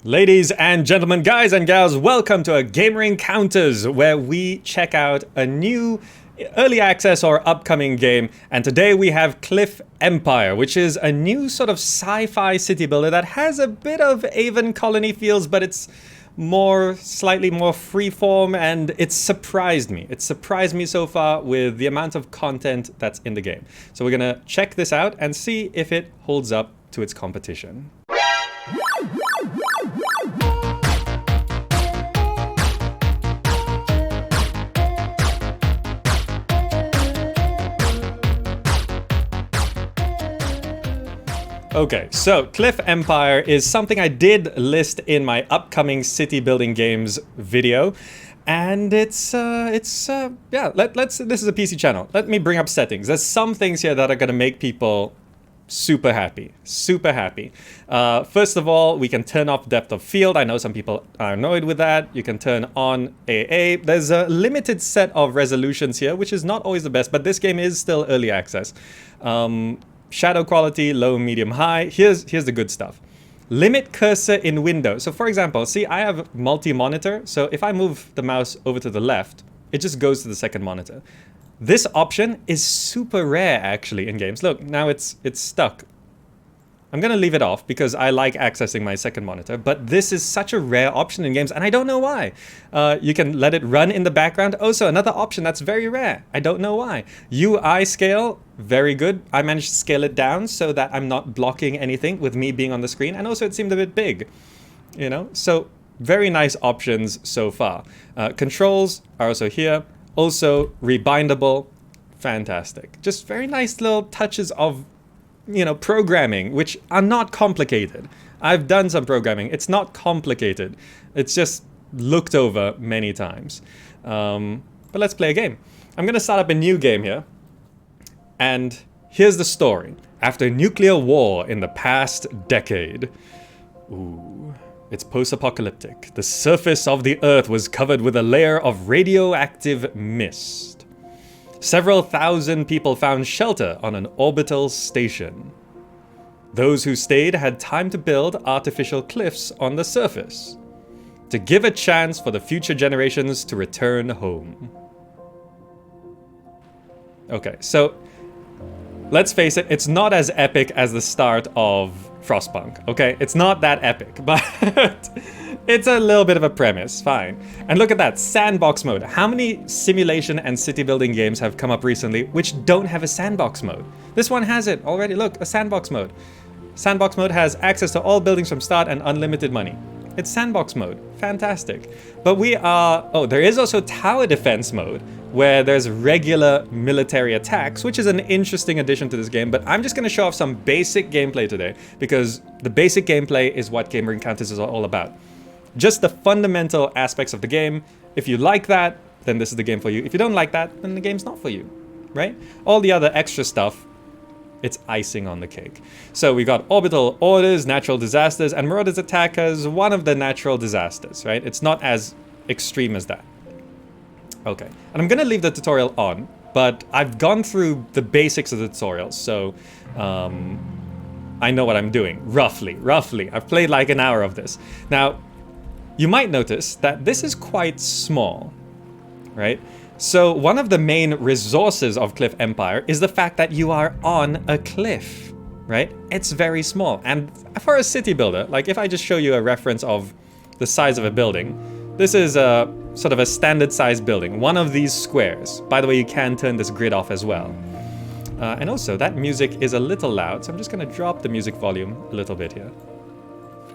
Ladies and gentlemen, guys and gals, welcome to a Gamer Encounters, where we check out a new early access or upcoming game. And today we have Cliff Empire, which is a new sort of sci-fi city builder that has a bit of Aven Colony feels, but it's slightly more freeform, and it's surprised me. It surprised me so far with the amount of content that's in the game. So we're gonna check this out and see if it holds up to its competition. Okay, so Cliff Empire is something I did list in my upcoming city building games video, and this is a PC channel. Let me bring up settings. There's some things here that are gonna make people super happy. First of all, we can turn off depth of field. I know some people are annoyed with that. You can turn on AA. There's a limited set of resolutions here, which is not always the best, but this game is still early access. Shadow quality, low, medium, high. Here's the good stuff. Limit cursor in window. So for example, see, I have multi-monitor. So if I move the mouse over to the left, it just goes to the second monitor. This option is super rare actually in games. Look, now it's stuck. I'm gonna leave it off because I like accessing my second monitor, but this is such a rare option in games, and I don't know why. You can let it run in the background. Also, another option that's very rare. I don't know why. UI scale, very good. I managed to scale it down so that I'm not blocking anything with me being on the screen, and also it seemed a bit big, you know? So, very nice options so far. Controls are also here. Also, rebindable, fantastic. Just very nice little touches of programming, which are not complicated. I've done some programming. It's not complicated. It's just looked over many times. But let's play a game. I'm going to start up a new game here. And here's the story. After nuclear war in the past decade. Ooh, it's post-apocalyptic. The surface of the Earth was covered with a layer of radioactive mist. Several thousand people found shelter on an orbital station. Those who stayed had time to build artificial cliffs on the surface, to give a chance for the future generations to return home. Okay, so let's face it, it's not as epic as the start of Frostpunk, okay? It's not that epic, but it's a little bit of a premise, fine. And look at that, sandbox mode. How many simulation and city building games have come up recently which don't have a sandbox mode? This one has it already, look, a sandbox mode. Sandbox mode has access to all buildings from start and unlimited money. It's sandbox mode, fantastic. But there is also tower defense mode, where there's regular military attacks, which is an interesting addition to this game, but I'm just gonna show off some basic gameplay today, because the basic gameplay is what Gamer Encounters is all about. Just the fundamental aspects of the game. If you like that, then this is the game for you. If you don't like that, then the game's not for you, right? All the other extra stuff, it's icing on the cake. So we got orbital orders, natural disasters, and Marauders attack as one of the natural disasters, right? It's not as extreme as that. Okay, and I'm gonna leave the tutorial on, but I've gone through the basics of the tutorial, so I know what I'm doing, roughly. I've played like an hour of this. Now, you might notice that this is quite small, right? So one of the main resources of Cliff Empire is the fact that you are on a cliff, right? It's very small, and for a city builder, like if I just show you a reference of the size of a building, this is a sort of a standard sized building, one of these squares. By the way, you can turn this grid off as well. And also, that music is a little loud, so I'm just gonna drop the music volume a little bit here.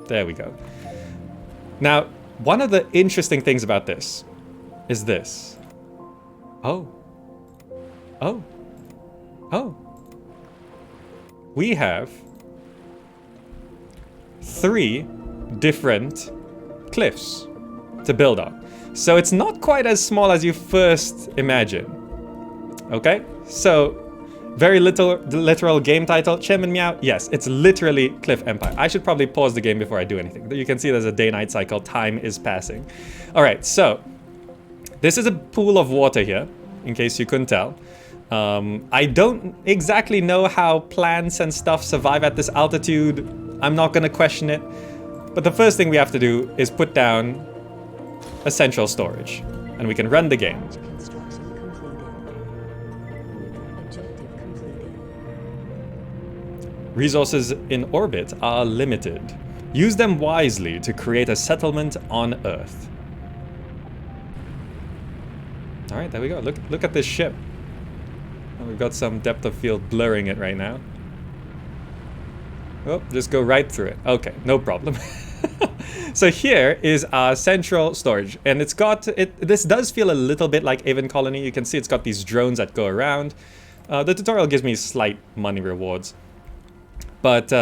There we go. Now, one of the interesting things about this is this. Oh. We have 3 different cliffs to build on. So it's not quite as small as you first imagine. Okay? So, very literal game title, Chairman Meow. Yes, it's literally Cliff Empire. I should probably pause the game before I do anything. You can see there's a day-night cycle. Time is passing. Alright, so this is a pool of water here, in case you couldn't tell. I don't exactly know how plants and stuff survive at this altitude. I'm not gonna question it. But the first thing we have to do is put down a central storage, and we can run the game. Construction completed. Objective completed. Resources in orbit are limited. Use them wisely to create a settlement on Earth. All right, there we go. Look at this ship. Oh, we've got some depth of field blurring it right now. Oh, just go right through it. Okay, no problem. So here is our central storage, and it's got this does feel a little bit like Aven Colony. You can see it's got these drones that go around. The tutorial gives me slight money rewards, but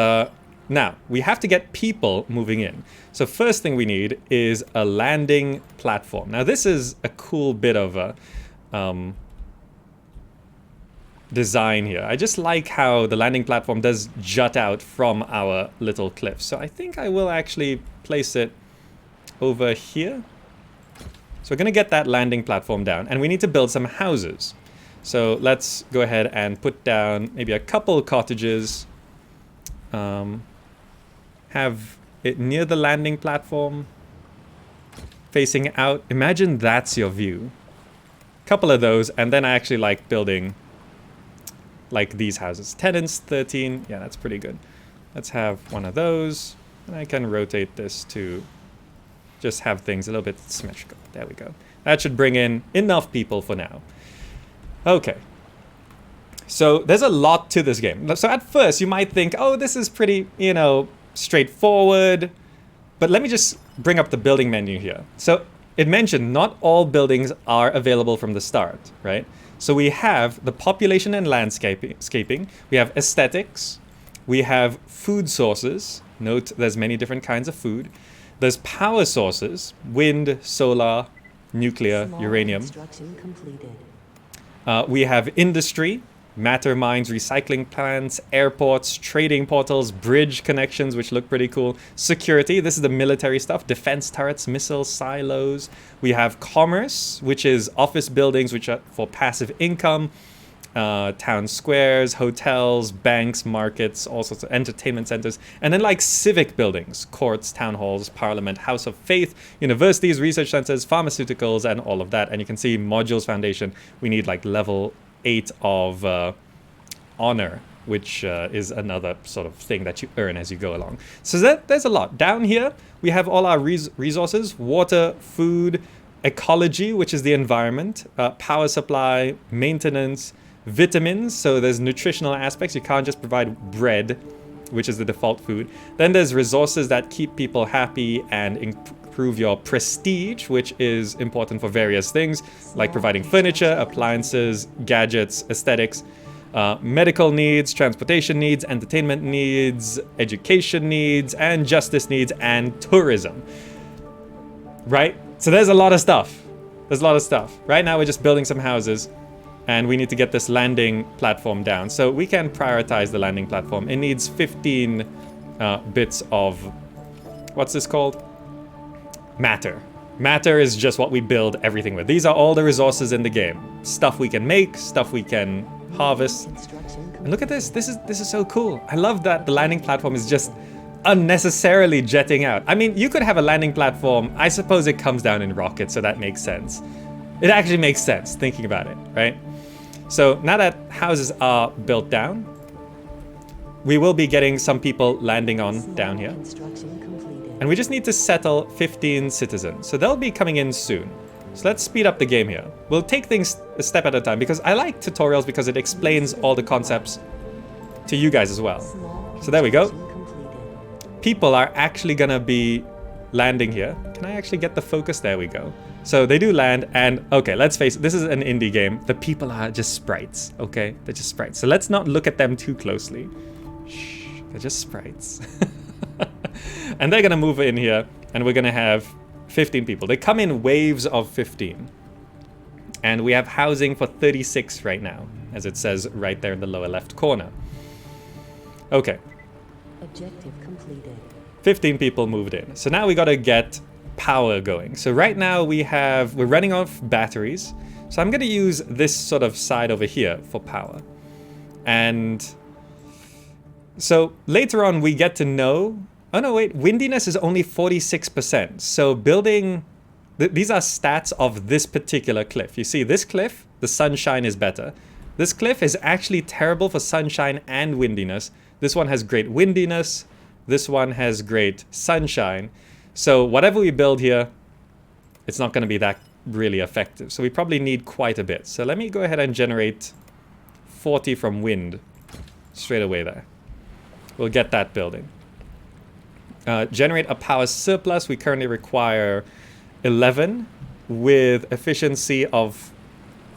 now we have to get people moving in. So first thing we need is a landing platform. Now this is a cool bit of a design here. I just like how the landing platform does jut out from our little cliff. So I think I will actually place it over here. So we're going to get that landing platform down, and we need to build some houses. So let's go ahead and put down maybe a couple cottages. Have it near the landing platform, facing out. Imagine that's your view. Couple of those, and then I actually like building like these houses. Tenants 13. Yeah, that's pretty good. Let's have one of those. And I can rotate this to just have things a little bit symmetrical. There we go. That should bring in enough people for now. Okay. So there's a lot to this game. So at first you might think, oh, this is pretty, you know, straightforward. But let me just bring up the building menu here. So it mentioned not all buildings are available from the start, right? So we have the population and landscaping. We have aesthetics. We have food sources. Note there's many different kinds of food. There's power sources, wind, solar, nuclear, Small uranium. construction completed. We have industry, matter mines, recycling plants, airports, trading portals, bridge connections, which look pretty cool. Security, this is the military stuff, defense turrets, missiles, silos. We have commerce, which is office buildings, which are for passive income. Town squares, hotels, banks, markets, all sorts of entertainment centers, and then like civic buildings, courts, town halls, parliament, house of faith, universities, research centers, pharmaceuticals, and all of that. And you can see modules foundation, we need like level 8 of honor, which is another sort of thing that you earn as you go along. So there's a lot. Down here, we have all our resources, water, food, ecology, which is the environment, power supply, maintenance, vitamins, so there's nutritional aspects. You can't just provide bread, which is the default food. Then there's resources that keep people happy and improve your prestige, which is important for various things, like providing furniture, appliances, gadgets, aesthetics, medical needs, transportation needs, entertainment needs, education needs, and justice needs, and tourism. Right? So there's a lot of stuff. There's a lot of stuff. Right now we're just building some houses, and we need to get this landing platform down. So we can prioritize the landing platform. It needs 15 bits of, what's this called? Matter. Matter is just what we build everything with. These are all the resources in the game. Stuff we can make, stuff we can harvest. And look at this. This is so cool. I love that the landing platform is just unnecessarily jetting out. I mean, you could have a landing platform. I suppose it comes down in rockets, so that makes sense. It actually makes sense thinking about it, right? So now that houses are built down, we will be getting some people landing on down here. And we just need to settle 15 citizens. So they'll be coming in soon. So let's speed up the game here. We'll take things a step at a time, because I like tutorials because it explains all the concepts to you guys as well. So there we go. People are actually gonna be landing here. Can I actually get the focus? There we go. So they do land, and okay, let's face it, this is an indie game. The people are just sprites, okay? They're just sprites. So let's not look at them too closely. Shh, they're just sprites. And they're gonna move in here, and we're gonna have 15 people. They come in waves of 15. And we have housing for 36 right now, as it says right there in the lower left corner. Okay. Objective completed. 15 people moved in. So now we gotta get power going. So right now we're running off batteries. So I'm gonna use this sort of side over here for power. And so later on we get to know Oh no, wait, windiness is only 46%. So building, these are stats of this particular cliff. You see, this cliff, the sunshine is better. This cliff is actually terrible for sunshine and windiness. This one has great windiness. This one has great sunshine. So whatever we build here, it's not going to be that really effective. So we probably need quite a bit. So let me go ahead and generate 40 from wind straight away there. We'll get that building. Generate a power surplus. We currently require 11 with efficiency of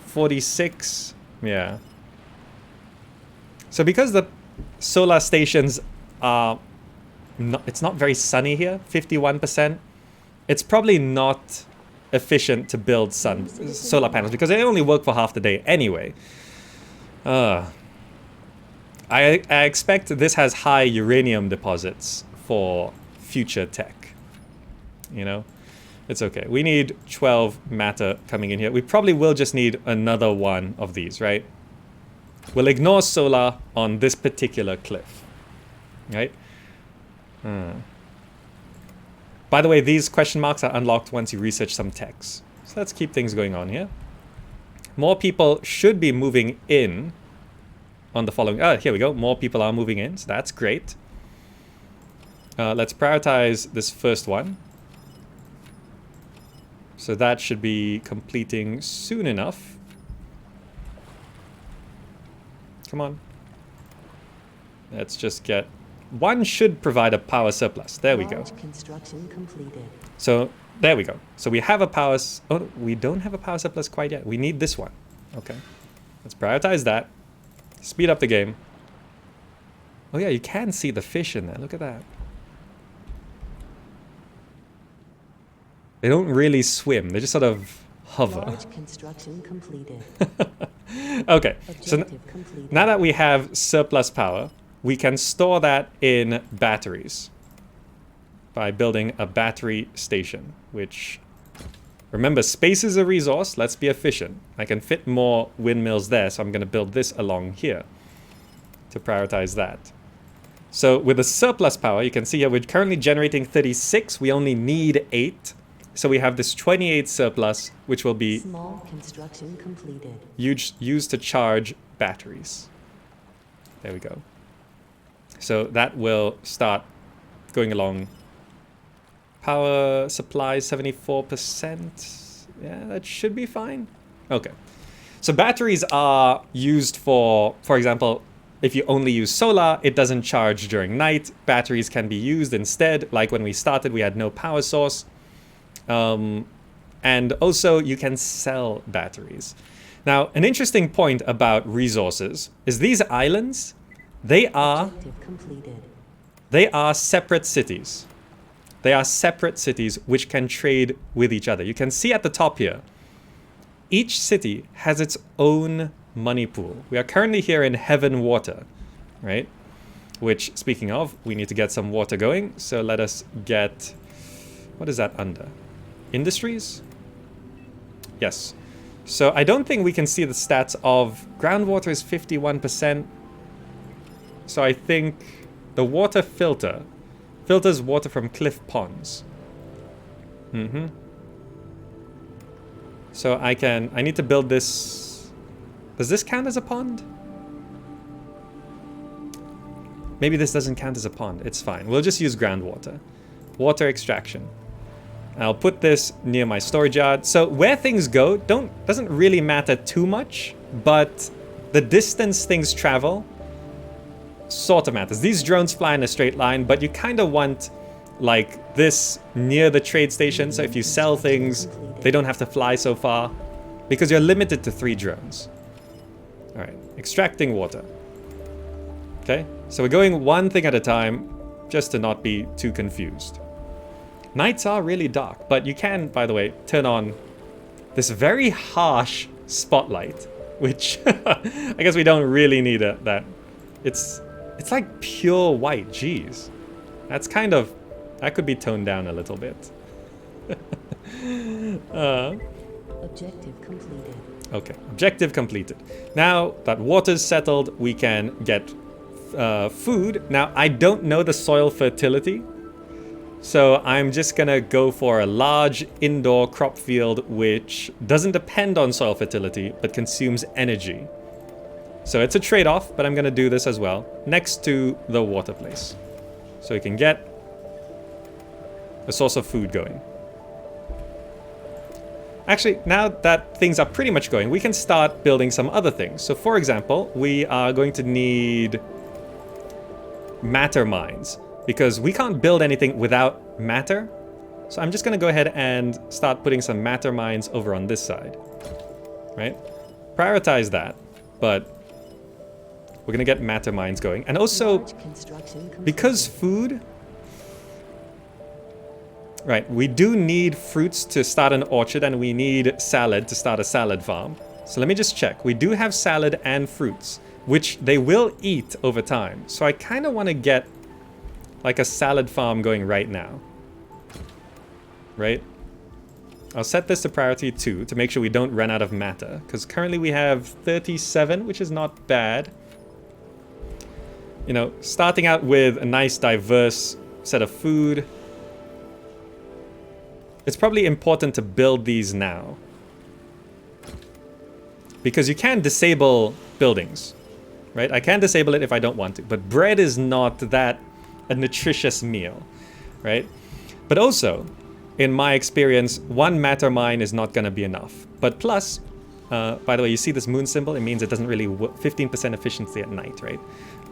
46. Yeah. So because the solar stations are it's not very sunny here, 51%, it's probably not efficient to build solar panels because they only work for half the day anyway. I expect this has high uranium deposits for future tech. You know, it's okay. We need 12 matter coming in here. We probably will just need another one of these, right? We'll ignore solar on this particular cliff, right? By the way, these question marks are unlocked once you research some techs. So let's keep things going on here. More people should be moving in on the following. Here we go. More people are moving in, so that's great. Let's prioritize this first one. So that should be completing soon enough. Come on. Let's just get... One should provide a power surplus. There we go. Construction completed. So there we go. So we have a power... Oh, we don't have a power surplus quite yet. We need this one. Okay. Let's prioritize that. Speed up the game. Oh yeah, you can see the fish in there. Look at that. They don't really swim. They just sort of hover. Large construction completed. Okay. So now that we have surplus power, we can store that in batteries by building a battery station, which, remember, space is a resource. Let's be efficient. I can fit more windmills there, so I'm going to build this along here to prioritize that. So with the surplus power, you can see here we're currently generating 36. We only need 8. So we have this 28 surplus, which will be small construction completed. Used to charge batteries. There we go. So that will start going along. Power supply 74%. Yeah, that should be fine. Okay. So batteries are used for example, if you only use solar, it doesn't charge during night. Batteries can be used instead. Like when we started, we had no power source. And also you can sell batteries. Now, an interesting point about resources is these islands, they are separate cities. They are separate cities which can trade with each other. You can see at the top here, each city has its own money pool. We are currently here in Heaven Water, right? Which, speaking of, we need to get some water going. So let us get, what is that under? Industries? Yes. So I don't think we can see the stats of groundwater is 51%. So I think the water filters water from cliff ponds. So I need to build this. Does this count as a pond? Maybe this doesn't count as a pond. It's fine. We'll just use groundwater. Water extraction. I'll put this near my storage yard. So where things go doesn't really matter too much, but the distance things travel sort of matters. These drones fly in a straight line, but you kind of want like this near the trade station. So if you sell things, they don't have to fly so far because you're limited to 3 drones. All right, extracting water. Okay, so we're going one thing at a time just to not be too confused. Nights are really dark, but you can, by the way, turn on this very harsh spotlight, which I guess we don't really need that. It's like pure white. Jeez, that's kind of, that could be toned down a little bit. Objective completed. Okay, objective completed. Now that water's settled, we can get food. Now I don't know the soil fertility So I'm just gonna go for a large indoor crop field which doesn't depend on soil fertility but consumes energy. So it's a trade-off, but I'm gonna do this as well next to the water place. So we can get a source of food going. Actually, now that things are pretty much going, we can start building some other things. So for example, we are going to need matter mines, because we can't build anything without matter. So I'm just gonna go ahead and start putting some matter mines over on this side, right? Prioritize that, but we're gonna get matter mines going. And also, because food, right, we do need fruits to start an orchard and we need salad to start a salad farm. So let me just check. We do have salad and fruits, which they will eat over time. So I kind of want to get like a salad farm going right now. Right? I'll set this to priority 2 to make sure we don't run out of matter, because currently we have 37, which is not bad. You know, starting out with a nice diverse set of food. It's probably important to build these now, because you can disable buildings, right? I can disable it if I don't want to, but bread is not that a nutritious meal, right? But also, in my experience, one matter mine is not going to be enough. But plus, by the way, you see this moon symbol? It means it doesn't really 15% efficiency at night, right?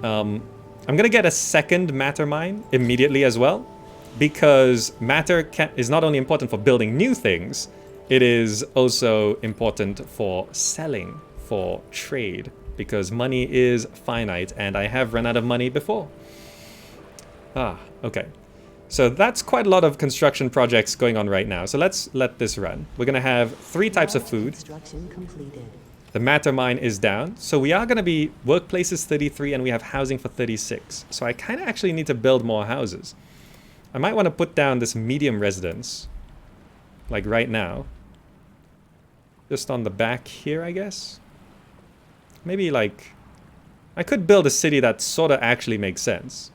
I'm going to get a second matter mine immediately as well, because matter is not only important for building new things, it is also important for selling, for trade, because money is finite, and I have run out of money before. Ah, okay. So that's quite a lot of construction projects going on right now. So let's let this run. We're going to have 3 types of food. Construction completed. The matter mine is down. So we are going to be workplaces 33 and we have housing for 36. So I kind of actually need to build more houses. I might want to put down this medium residence, like right now. Just on the back here, I guess. Maybe like, I could build a city that sort of actually makes sense.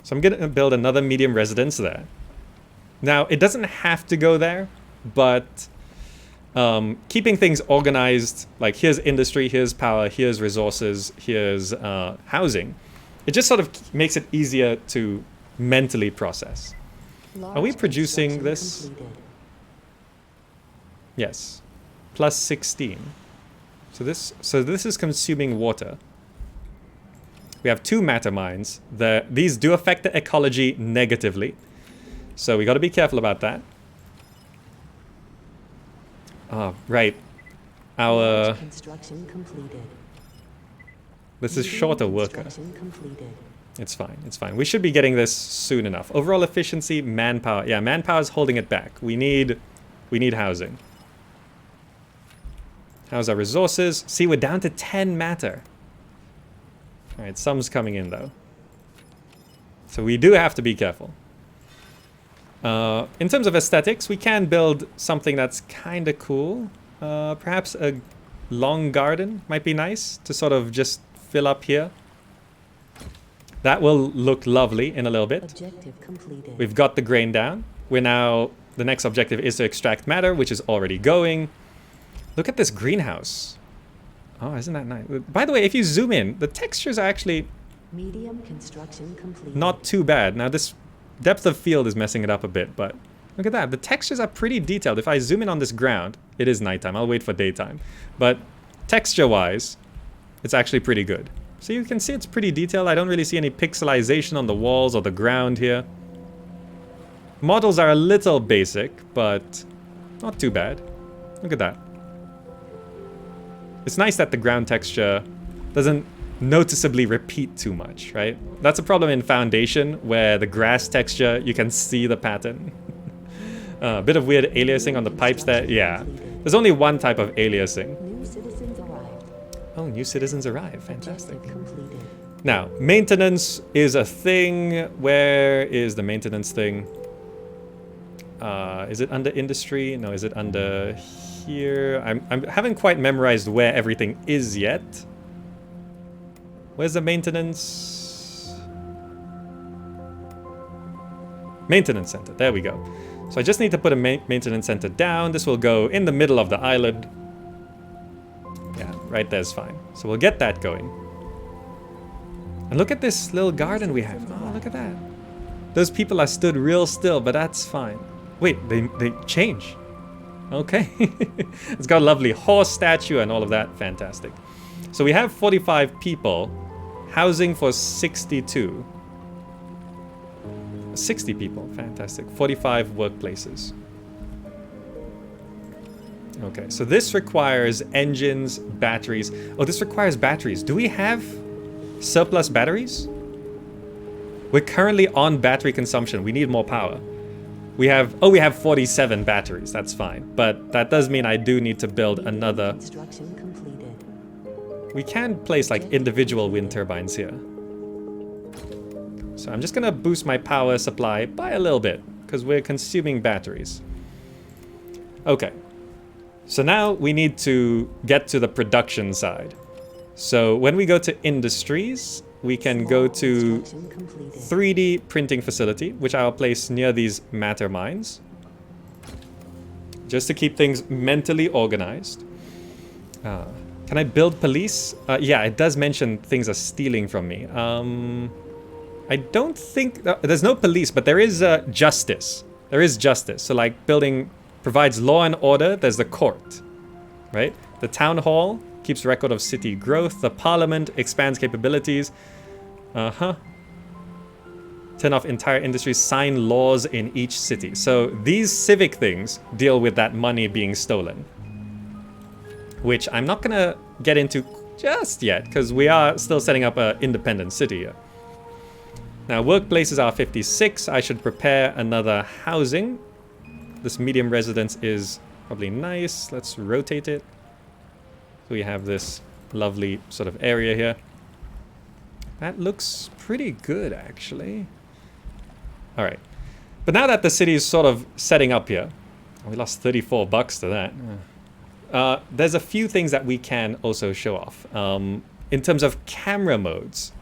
So I'm going to build another medium residence there. Now, it doesn't have to go there, but keeping things organized, like here's industry, here's power, here's resources, here's housing. It just sort of makes it easier to mentally process. Are we producing this? Completed. Yes. Plus 16. So this is consuming water. We have 2 matter mines. These do affect the ecology negatively. So we got to be careful about that. Right. Our... Construction completed. This is shorter worker. Construction completed. It's fine. It's fine. We should be getting this soon enough. Overall efficiency, manpower. Yeah, manpower is holding it back. We need housing. How's our resources? See, we're down to 10 matter. All right, some's coming in though. So we do have to be careful. In terms of aesthetics, we can build something that's kind of cool. Perhaps a long garden might be nice to sort of just fill up here. That will look lovely in a little bit. Objective completed. We've got the grain down. The next objective is to extract matter, which is already going. Look at this greenhouse. Oh, isn't that nice? By the way, if you zoom in, the textures are actually Medium construction completed. not too bad. Now this depth of field is messing it up a bit, but look at that. The textures are pretty detailed. If I zoom in on this ground, it is nighttime. I'll wait for daytime. But texture-wise, it's actually pretty good. So you can see it's pretty detailed. I don't really see any pixelization on the walls or the ground here. Models are a little basic, but not too bad. Look at that. It's nice that the ground texture doesn't noticeably repeat too much, right? That's a problem in Foundation, where the grass texture, you can see the pattern. A bit of weird aliasing on the pipes there. Yeah, there's only one type of aliasing. New citizens arrived. Oh, new citizens arrive. Fantastic. Objective completed. Now, maintenance is a thing. Where is the maintenance thing? Is it under industry? No, is it under here? I haven't quite memorized where everything is yet. Where's the maintenance? Maintenance center, there we go. So I just need to put a maintenance center down. This will go in the middle of the island. Yeah, right there's fine. So we'll get that going. And look at this little garden we have. Oh, look at that. Those people are stood real still, but that's fine. Wait, they change. Okay. It's got a lovely horse statue and all of that. Fantastic. So we have 45 people. Housing for 62. 60 people. Fantastic. 45 workplaces. Okay, so this requires engines, batteries. Oh, this requires batteries. Do we have surplus batteries? We're currently on battery consumption. We need more power. We have 47 batteries. That's fine. But that does mean I do need to build another. Construction completed. We can place like individual wind turbines here. So I'm just gonna boost my power supply by a little bit because we're consuming batteries. Okay. So now we need to get to the production side. So when we go to industries, we can go to 3D printing facility, which I'll place near these matter mines. Just to keep things mentally organized. Can I build police? Yeah, it does mention things are stealing from me. I don't think... there's no police, but there is justice. There is justice. So like building provides law and order. There's the court, right? The town hall keeps record of city growth. The parliament expands capabilities. Turn off entire industries. Sign laws in each city. So these civic things deal with that money being stolen. Which I'm not going to get into just yet, because we are still setting up an independent city here. Now, workplaces are 56. I should prepare another housing. This medium residence is probably nice. Let's rotate it. So we have this lovely sort of area here. That looks pretty good, actually. All right. But now that the city is sort of setting up here, we lost $34 to that. There's a few things that we can also show off in terms of camera modes.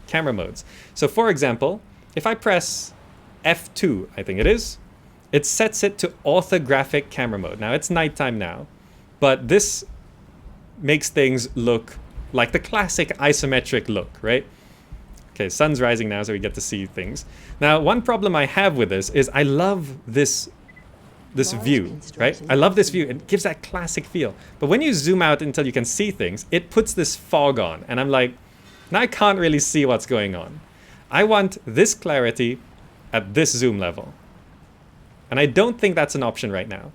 So for example, if I press F2, I think it sets it to orthographic camera mode. Now it's nighttime now, but this makes things look like the classic isometric look, right? Okay, sun's rising now, so we get to see things. Now, one problem I have with this is I love this view, right? I love this view. It gives that classic feel. But when you zoom out until you can see things, it puts this fog on. And I'm like, now I can't really see what's going on. I want this clarity at this zoom level. And I don't think that's an option right now,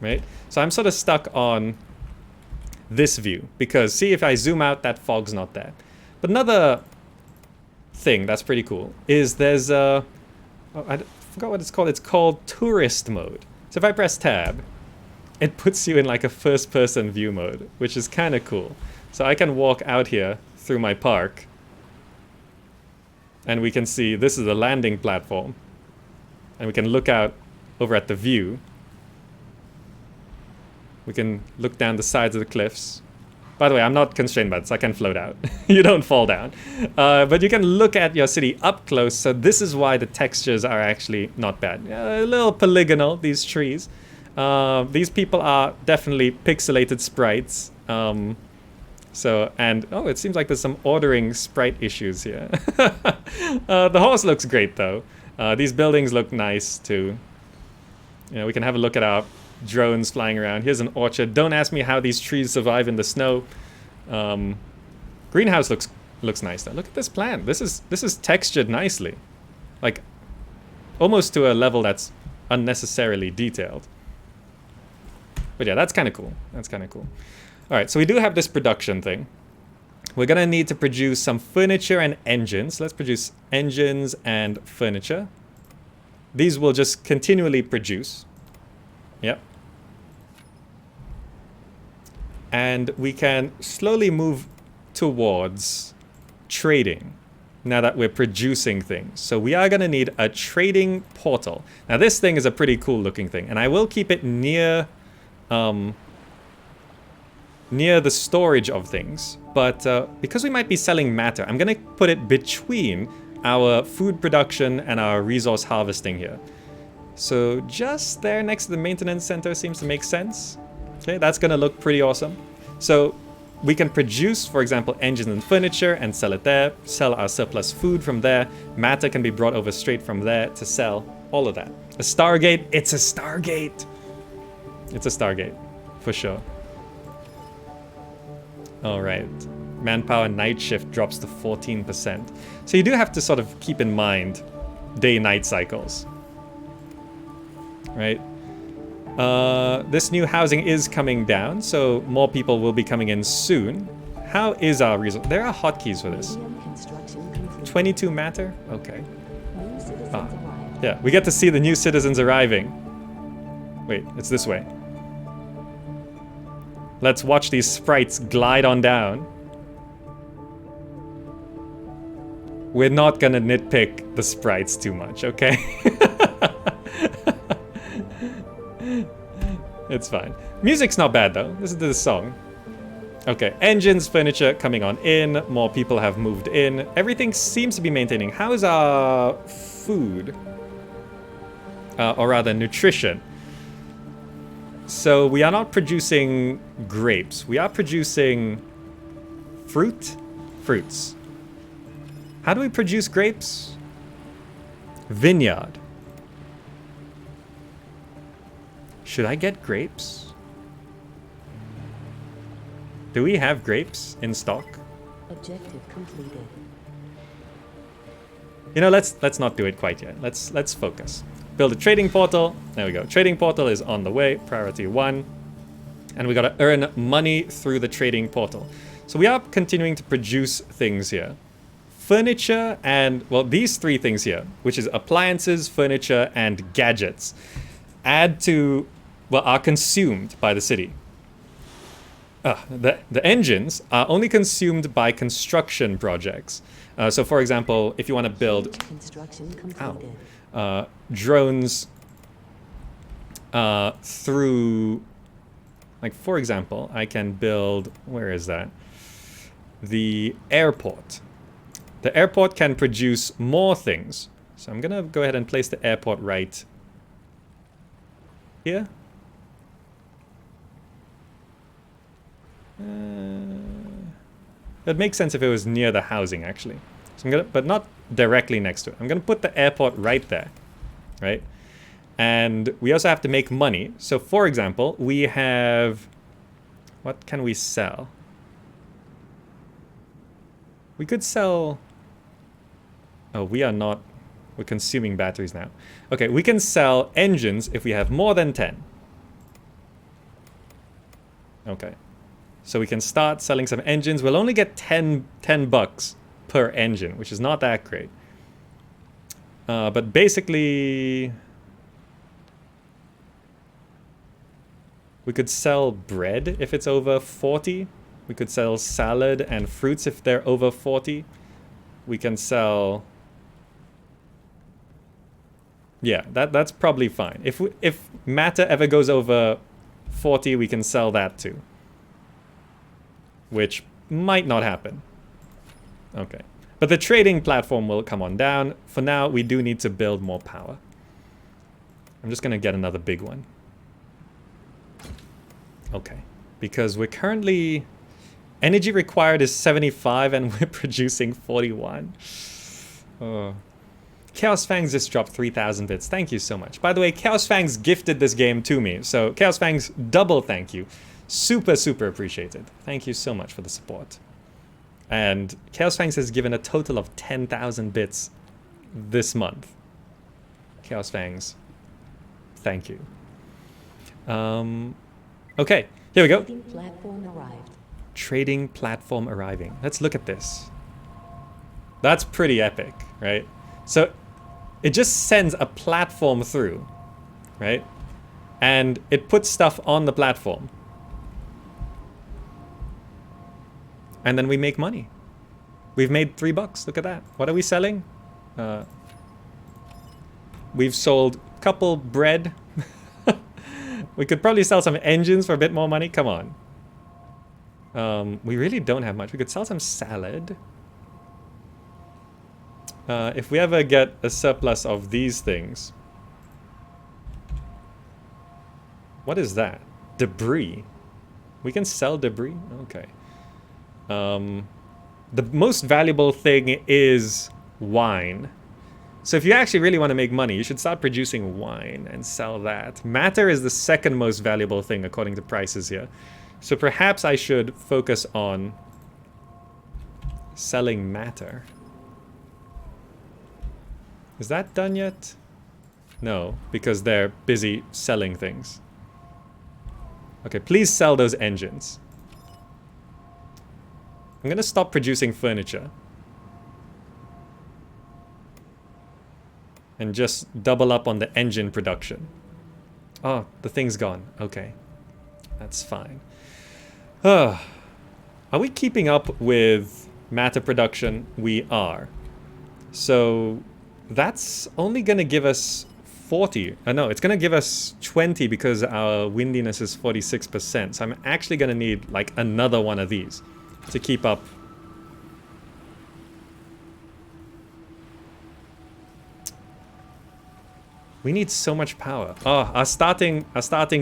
right? So I'm sort of stuck on this view because see, if I zoom out, that fog's not there. But another thing that's pretty cool is there's I forgot what it's called. It's called tourist mode. So if I press tab, it puts you in like a first person view mode, which is kind of cool. So I can walk out here through my park and we can see this is a landing platform and we can look out over at the view. We can look down the sides of the cliffs. By the way, I'm not constrained by this. I can float out. You don't fall down. But you can look at your city up close. So this is why the textures are actually not bad. A little polygonal, these trees. These people are definitely pixelated sprites. Oh, it seems like there's some ordering sprite issues here. The horse looks great, though. These buildings look nice, too. You know, we can have a look at our drones flying around. Here's an orchard. Don't ask me how these trees survive in the snow. Greenhouse looks nice though. Look at this plant. This is textured nicely, like almost to a level that's unnecessarily detailed. But yeah, that's kind of cool. All right, so we do have this production thing. We're gonna need to produce some furniture and engines. Let's produce engines and furniture. These will just continually produce. Yep. And we can slowly move towards trading now that we're producing things. So we are going to need a trading portal. Now this thing is a pretty cool looking thing, and I will keep it near the storage of things. But because we might be selling matter, I'm going to put it between our food production and our resource harvesting here. So just there next to the maintenance center seems to make sense. Okay, that's gonna look pretty awesome. So we can produce, for example, engines and furniture and sell it there, sell our surplus food from there. Matter can be brought over straight from there to sell, all of that. A Stargate, it's a Stargate. It's a Stargate, for sure. All right, manpower night shift drops to 14%. So you do have to sort of keep in mind day-night cycles, right? This new housing is coming down, so more people will be coming in soon. How is our resource? There are hotkeys for this. 22 matter? Okay. Yeah, we get to see the new citizens arriving. Wait, it's this way. Let's watch these sprites glide on down. We're not gonna nitpick the sprites too much, okay? It's fine. Music's not bad though. Listen to this song. Okay, engines, furniture coming on in. More people have moved in. Everything seems to be maintaining. How is our food? Or rather, nutrition. So we are not producing grapes. We are producing fruits. How do we produce grapes? Vineyard. Should I get grapes? Do we have grapes in stock? Objective completed. You know, let's not do it quite yet. Let's focus. Build a trading portal. There we go. Trading portal is on the way. Priority 1. And we gotta earn money through the trading portal. So we are continuing to produce things here. Furniture and, well, these three things here, which is appliances, furniture, and gadgets, add to, well, are consumed by the city. The engines are only consumed by construction projects. So for example, if you want to build Construction completed. drones through, like for example, I can build, where is that? The airport. The airport can produce more things. So I'm gonna go ahead and place the airport right here. That makes sense if it was near the housing, actually. So I'm gonna, but not directly next to it. I'm gonna put the airport right there, right? And we also have to make money. So for example, we have, what can we sell? We could sell, oh, we are not, we're consuming batteries now. Okay, we can sell engines if we have more than 10. Okay. So we can start selling some engines. We'll only get 10 bucks per engine, which is not that great. But basically, we could sell bread if it's over 40. We could sell salad and fruits if they're over 40. We can sell... Yeah, that's probably fine. If matter ever goes over 40, we can sell that too. Which might not happen. Okay. But the trading platform will come on down. For now, we do need to build more power. I'm just going to get another big one. Okay. Because we're currently... Energy required is 75 and we're producing 41. Oh. ChaosFangs just dropped 3,000 bits. Thank you so much. By the way, ChaosFangs gifted this game to me. So ChaosFangs, double thank you. Super, super appreciated. Thank you so much for the support. And ChaosFangs has given a total of 10,000 bits this month. ChaosFangs, thank you. Okay, here we go. Trading platform arrived. Trading platform arriving. Let's look at this. That's pretty epic, right? So it just sends a platform through, right? And it puts stuff on the platform. And then we make money. We've made $3. Look at that. What are we selling? We've sold a couple bread. We could probably sell some engines for a bit more money. Come on. We really don't have much. We could sell some salad. If we ever get a surplus of these things, What is that? Debris. We can sell debris? Okay. The most valuable thing is wine. So if you actually really want to make money, you should start producing wine and sell that. Matter is the second most valuable thing according to prices here. So perhaps I should focus on selling matter. Is that done yet? No, because they're busy selling things. Okay, please sell those engines. I'm gonna stop producing furniture. And just double up on the engine production. Oh, the thing's gone. Okay. That's fine. Are we keeping up with matter production? We are. So that's only gonna give us 40. No, it's gonna give us 20 because our windiness is 46%. So I'm actually gonna need like another one of these to keep up. We need so much power. Oh, our starting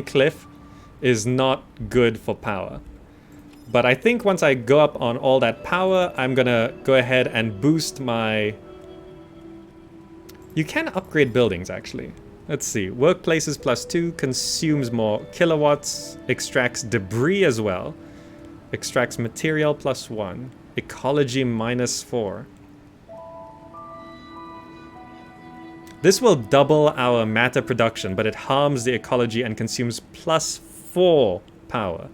cliff is not good for power. But I think once I go up on all that power, I'm gonna go ahead and boost my... You can upgrade buildings, actually. Let's see. Workplaces +2, consumes more kilowatts, extracts debris as well, extracts material +1, ecology -4. This will double our matter production, but it harms the ecology and consumes +4 power.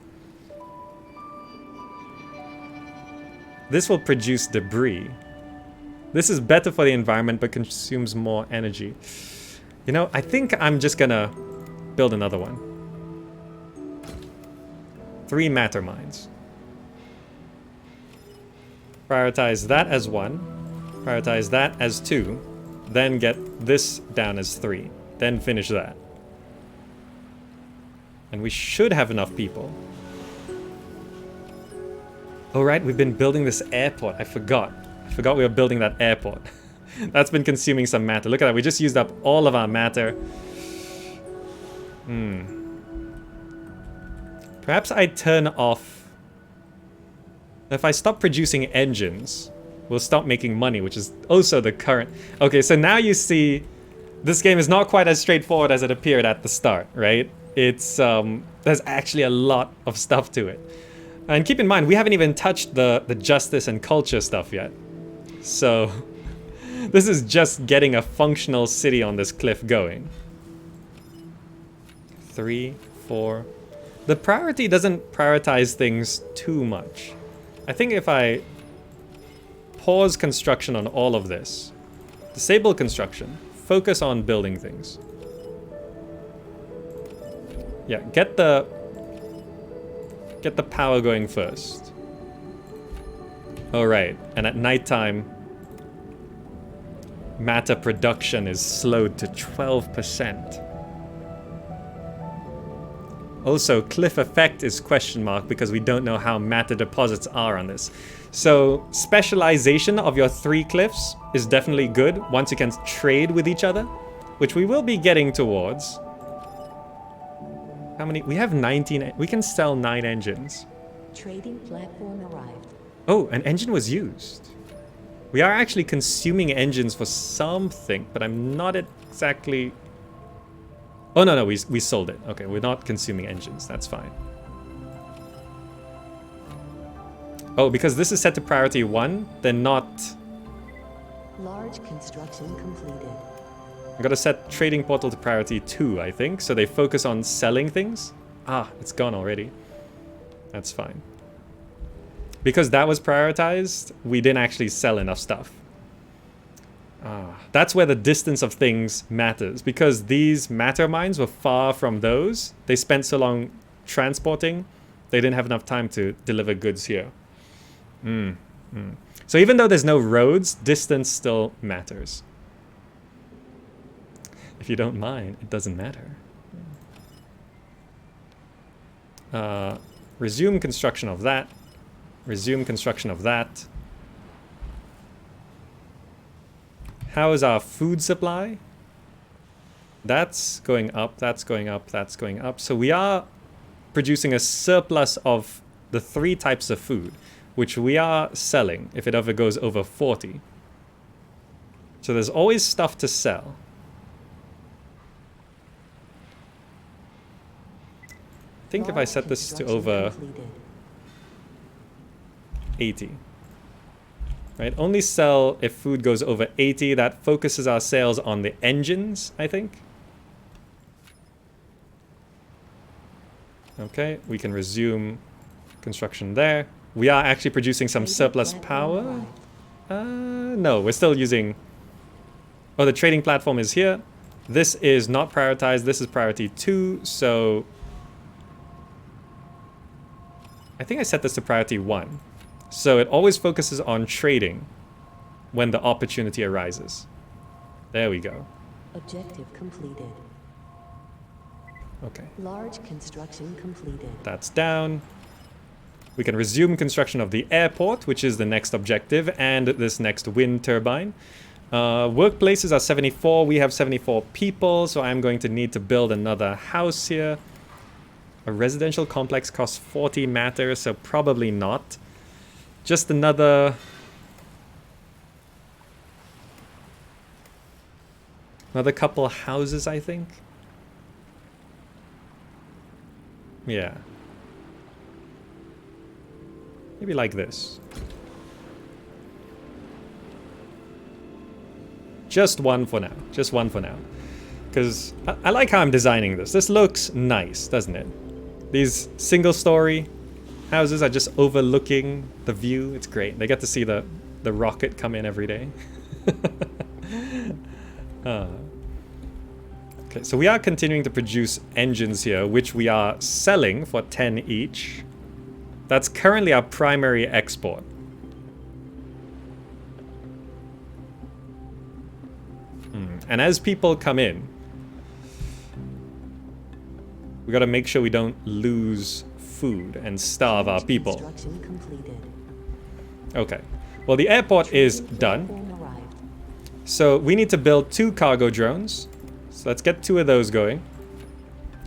This will produce debris. This is better for the environment, but consumes more energy. You know, I think I'm just gonna build another one. 3 matter mines. Prioritize that as 1. Prioritize that as 2. Then get this down as 3. Then finish that. And we should have enough people. Oh right, we've been building this airport. I forgot. I forgot we were building that airport. That's been consuming some matter. Look at that, we just used up all of our matter. Perhaps I turn off... If I stop producing engines, we'll stop making money, which is also the current... Okay, so now you see this game is not quite as straightforward as it appeared at the start, right? It's, there's actually a lot of stuff to it. And keep in mind, we haven't even touched the justice and culture stuff yet. So, this is just getting a functional city on this cliff going. 3, 4... The priority doesn't prioritize things too much. I think if I pause construction on all of this, disable construction, focus on building things. Yeah, get the power going first. Alright, and at nighttime, matter production is slowed to 12%. Also, cliff effect is question mark because we don't know how matter deposits are on this. So, specialization of your 3 cliffs is definitely good once you can trade with each other, which we will be getting towards. How many? We have 19. We can sell 9 engines. Trading platform arrived. Oh, an engine was used. We are actually consuming engines for something, but I'm not exactly... Oh, no, we sold it. Okay, we're not consuming engines. That's fine. Oh, because this is set to priority 1, then not... Large construction completed. I gotta set trading portal to priority 2, I think, so they focus on selling things. Ah, it's gone already. That's fine. Because that was prioritized, we didn't actually sell enough stuff. That's where the distance of things matters. Because these matter mines were far from those, they spent so long transporting, they didn't have enough time to deliver goods here. So even though there's no roads, distance still matters. If you don't mind, it doesn't matter. Resume construction of that. Resume construction of that. How is our food supply? That's going up, that's going up, that's going up. So we are producing a surplus of the 3 types of food, which we are selling if it ever goes over 40. So there's always stuff to sell. I think if I set this to over 80. Right? Only sell if food goes over 80. That focuses our sales on the engines, I think. Okay, we can resume construction there. We are actually producing some surplus power. No, we're still using... Oh, the trading platform is here. This is not prioritized. This is priority 2, so... I think I set this to priority 1. So it always focuses on trading when the opportunity arises. There we go. Objective completed. Okay. Large construction completed. That's down. We can resume construction of the airport, which is the next objective, and this next wind turbine. Workplaces are 74. We have 74 people, so I'm going to need to build another house here. A residential complex costs 40 matter, so probably not. Just another couple houses, I think. Yeah. Maybe like this. Just one for now. Just one for now. Because I like how I'm designing this. This looks nice, doesn't it? These single-story houses are just overlooking the view. It's great. They get to see the rocket come in every day. Okay, so we are continuing to produce engines here, which we are selling for 10 each. That's currently our primary export. And as people come in, we gotta make sure we don't lose food and starve our people. Construction completed. Okay. Well, the airport is done. Platform arrived. So we need to build 2 cargo drones. So let's get 2 of those going.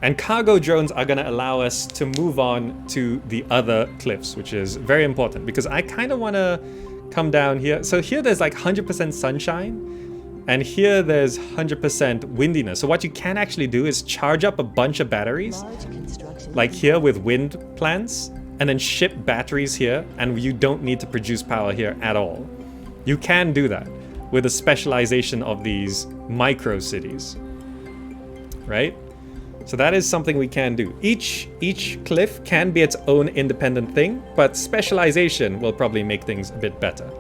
And cargo drones are going to allow us to move on to the other cliffs, which is very important because I kind of want to come down here. So here there's like 100% sunshine, and here there's 100% windiness. So what you can actually do is charge up a bunch of batteries, Large construction like here with wind plants, and then ship batteries here, and you don't need to produce power here at all. You can do that with a specialization of these micro cities, right? So that is something we can do. Each cliff can be its own independent thing, but specialization will probably make things a bit better.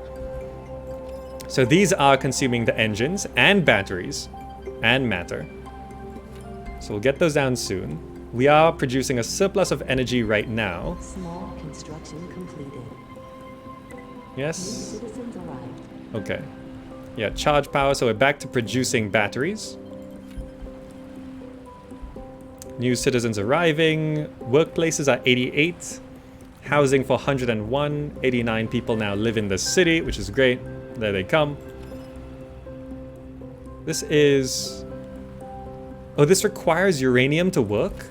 So these are consuming the engines and batteries and matter. So we'll get those down soon. We are producing a surplus of energy right now. Small construction completed. Yes? Citizens arrived. Okay. Yeah, charge power, so we're back to producing batteries. New citizens arriving. Workplaces are 88. Housing for 101. 89 people now live in the city, which is great. There they come. This is... Oh, this requires uranium to work?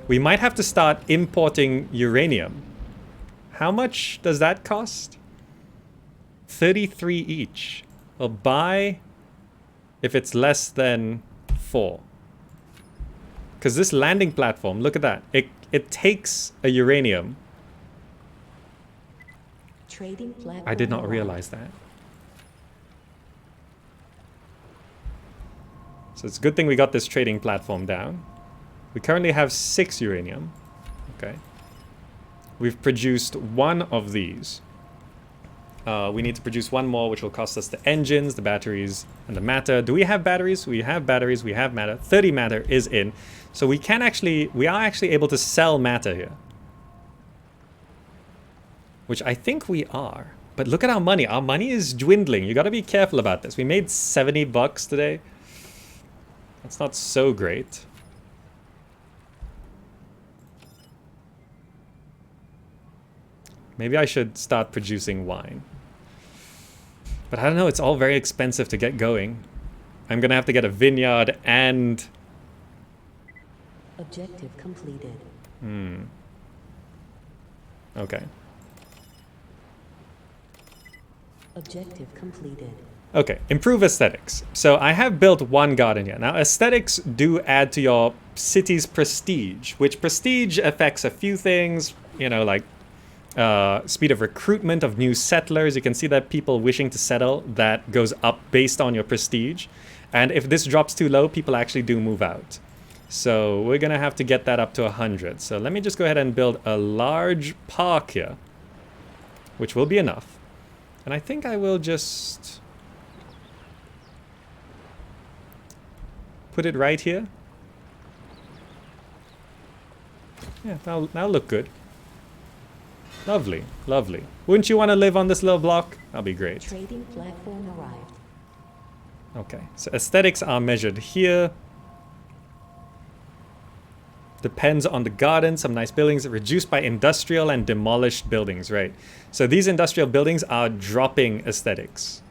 We might have to start importing uranium. How much does that cost? 33 each. We'll buy... if it's less than 4. Because this landing platform, look at that. It takes a uranium. Trading platform I did not arrived. realize that. So it's a good thing we got this trading platform down. We currently have 6 uranium. Okay. We've produced 1 of these. We need to produce 1 more, which will cost us the engines, the batteries, and the matter. Do we have batteries? We have batteries, we have matter. 30 matter is in. So we are actually able to sell matter here. Which I think we are. But look at our money. Our money is dwindling. You gotta be careful about this. We made $70 today. That's not so great. Maybe I should start producing wine. But I don't know, it's all very expensive to get going. I'm gonna have to get a vineyard and... Objective completed. Okay. Objective completed. Okay, improve aesthetics. So I have built one garden here. Now aesthetics do add to your city's prestige, which prestige affects a few things, you know, like speed of recruitment of new settlers. You can see that people wishing to settle, that goes up based on your prestige. And if this drops too low, people actually do move out. So we're gonna have to get that up to 100. So let me just go ahead and build a large park here, which will be enough. And I think I will just put it right here. Yeah, that'll look good. Lovely, lovely. Wouldn't you want to live on this little block? That'll be great. Trading platform arrived. Okay, so aesthetics are measured here. Depends on the garden, some nice buildings, reduced by industrial and demolished buildings, right? So these industrial buildings are dropping aesthetics.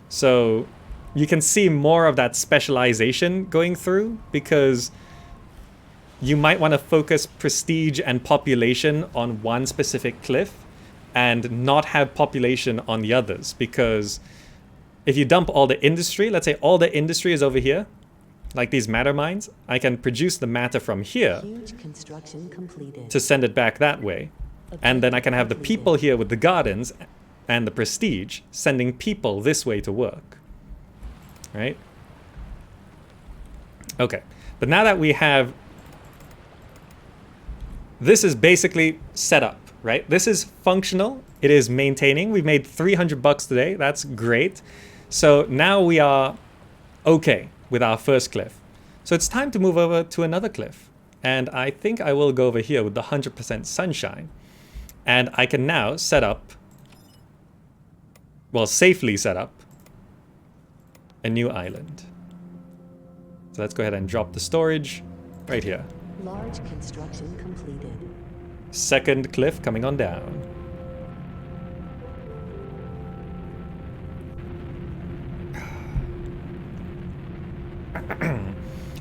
So you can see more of that specialization going through, because you might want to focus prestige and population on one specific cliff and not have population on the others. Because if you dump all the industry, let's say all the industry is over here, like these matter mines, I can produce the matter from here Huge construction completed. to send it back that way. And then I can have the people here with the gardens and the prestige sending people this way to work. Right? Okay. But now that we have... This is basically set up, right? This is functional. It is maintaining. We've made $300 today. That's great. So now we are okay with our first cliff. So it's time to move over to another cliff. And I think I will go over here with the 100% sunshine. And I can now set up, well, safely set up a new island. So let's go ahead and drop the storage right here. Large construction completed. Second cliff coming on down.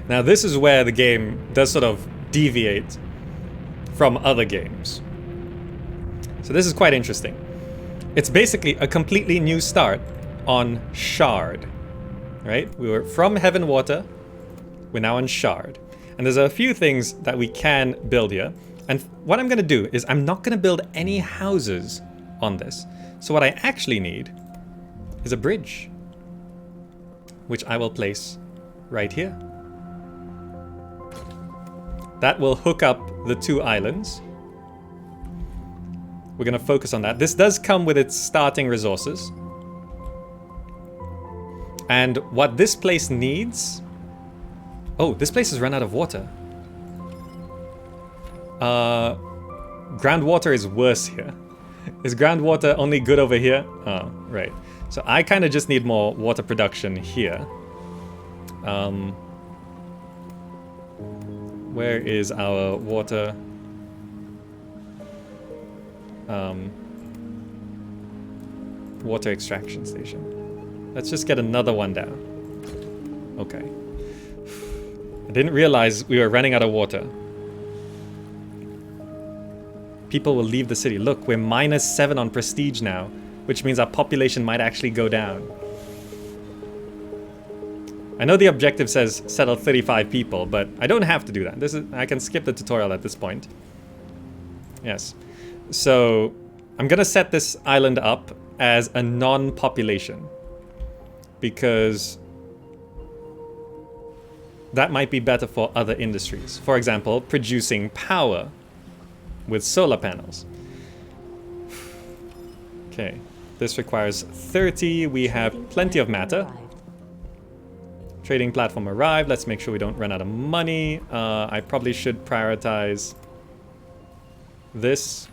Now this is where the game does sort of deviate from other games. So this is quite interesting. It's basically a completely new start on Shard, right? We were from Heaven Water, we're now on Shard. And there's a few things that we can build here. And what I'm gonna do is I'm not gonna build any houses on this. So what I actually need is a bridge, which I will place right here. That will hook up the two islands. We're gonna focus on that. This does come with its starting resources. And what this place needs... Oh, this place has run out of water. Groundwater is worse here. Is groundwater only good over here? Oh, right. So I kind of just need more water production here. Where is our water? Water extraction station. Let's just get another one down. Okay. I didn't realize we were running out of water. People will leave the city. Look, we're -7 on prestige now, which means our population might actually go down. I know the objective says settle 35 people, but I don't have to do that. I can skip the tutorial at this point. Yes. So I'm gonna set this island up as a non-population, because that might be better for other industries. For example, producing power with solar panels. Okay, this requires 30. We have plenty of matter. Trading platform arrived. Let's make sure we don't run out of money. I probably should prioritize this.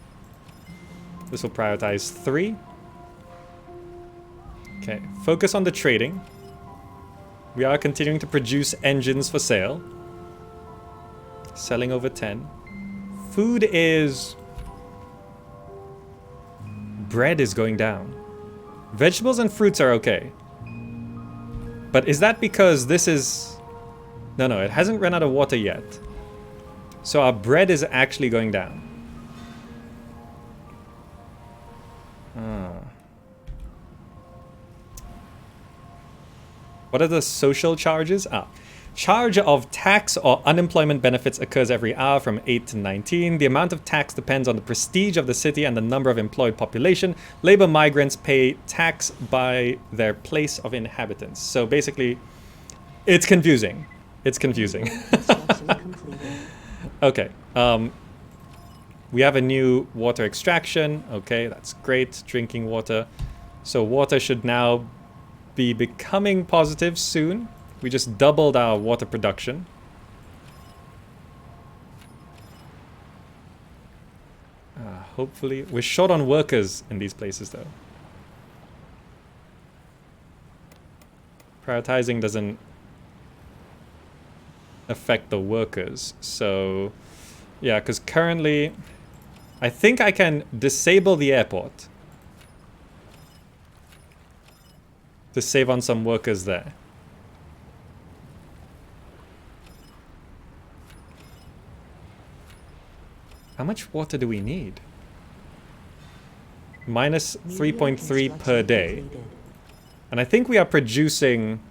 This will prioritize 3. Okay, focus on the trading. We are continuing to produce engines for sale. Selling over 10. Food is... Bread is going down. Vegetables and fruits are okay. But is that because this is... No, it hasn't run out of water yet. So our bread is actually going down. What are the social charges? Charge of tax or unemployment benefits occurs every hour from 8 to 19. The amount of tax depends on the prestige of the city and the number of employed population. Labor migrants pay tax by their place of inhabitance. So basically, it's confusing. It's confusing. Okay. We have a new water extraction. Okay, that's great. Drinking water. So water should now be becoming positive soon. We just doubled our water production. Hopefully. We're short on workers in these places, though. Prioritizing doesn't affect the workers. So, yeah, because currently... I think I can disable the airport to save on some workers there. How much water do we need? Minus 3.3 per day. And I think we are producing